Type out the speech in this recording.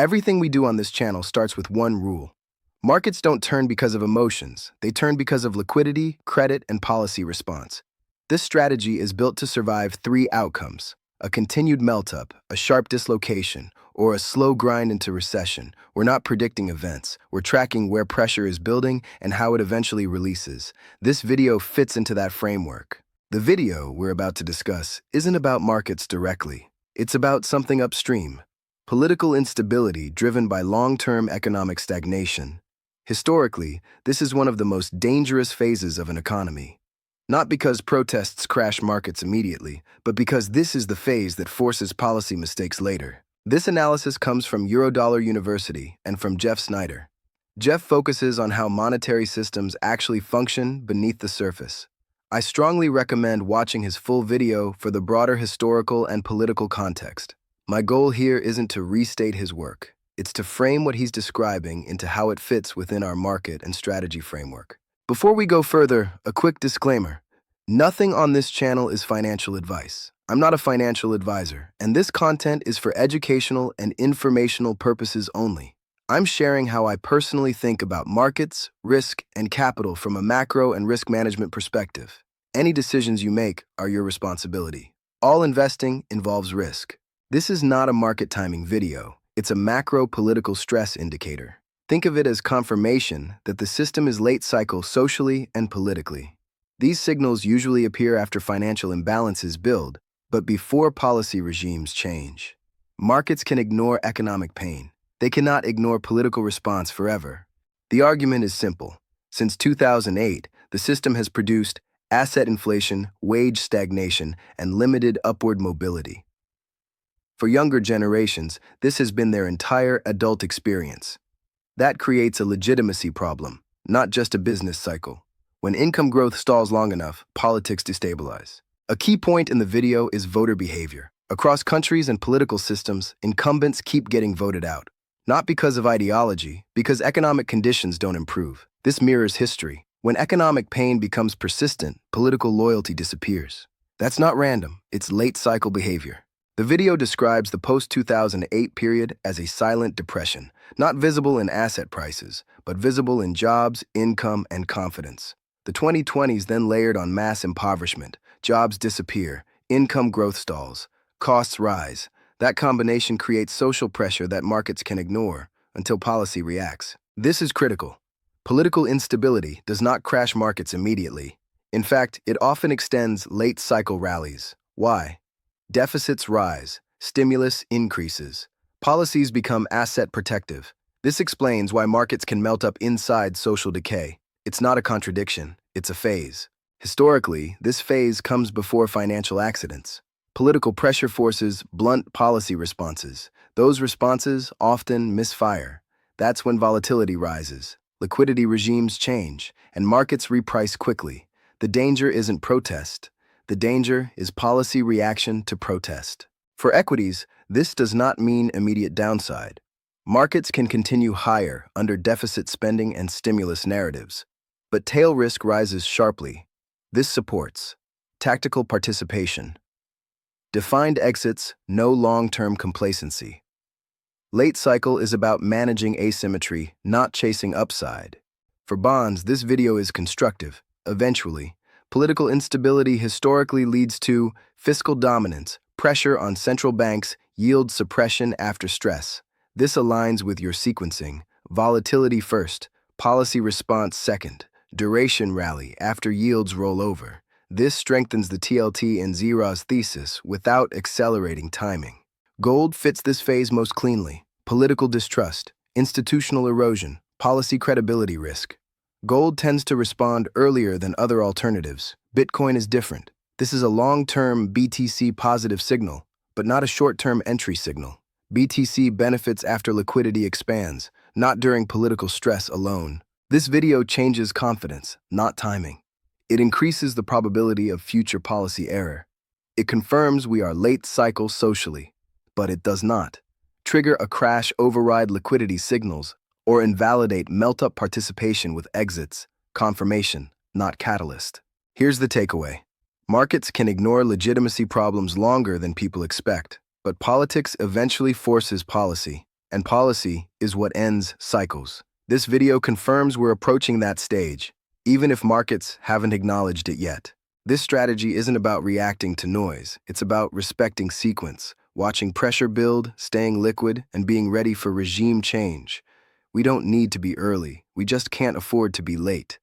Everything we do on this channel starts with one rule. Markets don't turn because of emotions, they turn because of liquidity, credit, and policy response. This strategy is built to survive three outcomes: a continued melt-up, a sharp dislocation, or a slow grind into recession. We're not predicting events, we're tracking where pressure is building and how it eventually releases. This video fits into that framework. The video we're about to discuss isn't about markets directly. It's about something upstream: political instability driven by long-term economic stagnation. Historically, this is one of the most dangerous phases of an economy. Not because protests crash markets immediately, but because this is the phase that forces policy mistakes later. This analysis comes from Eurodollar University and from Jeff Snyder. Jeff focuses on how monetary systems actually function beneath the surface. I strongly recommend watching his full video for the broader historical and political context. My goal here isn't to restate his work. It's to frame what he's describing into how it fits within our market and strategy framework. Before we go further, a quick disclaimer. Nothing on this channel is financial advice. I'm not a financial advisor, and this content is for educational and informational purposes only. I'm sharing how I personally think about markets, risk, and capital from a macro and risk management perspective. Any decisions you make are your responsibility. All investing involves risk. This is not a market timing video. It's a macro political stress indicator. Think of it as confirmation that the system is late cycle socially and politically. These signals usually appear after financial imbalances build, but before policy regimes change. Markets can ignore economic pain. They cannot ignore political response forever. The argument is simple. Since 2008, the system has produced asset inflation, wage stagnation, and limited upward mobility. For younger generations, this has been their entire adult experience. That creates a legitimacy problem, not just a business cycle. When income growth stalls long enough, politics destabilize. A key point in the video is voter behavior. Across countries and political systems, incumbents keep getting voted out. Not because of ideology, because economic conditions don't improve. This mirrors history. When economic pain becomes persistent, political loyalty disappears. That's not random, it's late cycle behavior. The video describes the post-2008 period as a silent depression, not visible in asset prices, but visible in jobs, income, and confidence. The 2020s then layered on mass impoverishment. Jobs disappear, income growth stalls, costs rise. That combination creates social pressure that markets can ignore until policy reacts. This is critical. Political instability does not crash markets immediately. In fact, it often extends late cycle rallies. Why? Deficits rise, stimulus increases, policies become asset protective. This explains why markets can melt up inside social decay. It's not a contradiction, it's a phase. Historically, this phase comes before financial accidents. Political pressure forces blunt policy responses. Those responses often misfire. That's when volatility rises, liquidity regimes change, and markets reprice quickly. The danger isn't protest. The danger is policy reaction to protest. For equities, this does not mean immediate downside. Markets can continue higher under deficit spending and stimulus narratives, but tail risk rises sharply. This supports tactical participation, defined exits, no long-term complacency. Late cycle is about managing asymmetry, not chasing upside. For bonds, this video is constructive. Eventually, political instability historically leads to fiscal dominance, pressure on central banks, yield suppression after stress. This aligns with your sequencing: volatility first, policy response second, duration rally after yields roll over. This strengthens the TLT and Zeros thesis without accelerating timing. Gold fits this phase most cleanly: political distrust, institutional erosion, policy credibility risk. Gold tends to respond earlier than other alternatives. Bitcoin is different. This is a long-term BTC positive signal, but not a short-term entry signal. BTC benefits after liquidity expands, not during political stress alone. This video changes confidence, not timing. It increases the probability of future policy error. It confirms we are late cycle socially, but it does not trigger a crash, override liquidity signals, or invalidate melt-up participation with exits. Confirmation, not catalyst. Here's the takeaway. Markets can ignore legitimacy problems longer than people expect, but politics eventually forces policy. and policy is what ends cycles. This video confirms we're approaching that stage, even if markets haven't acknowledged it yet. This strategy isn't about reacting to noise, it's about respecting sequence, watching pressure build, staying liquid, and being ready for regime change. We don't need to be early, we just can't afford to be late.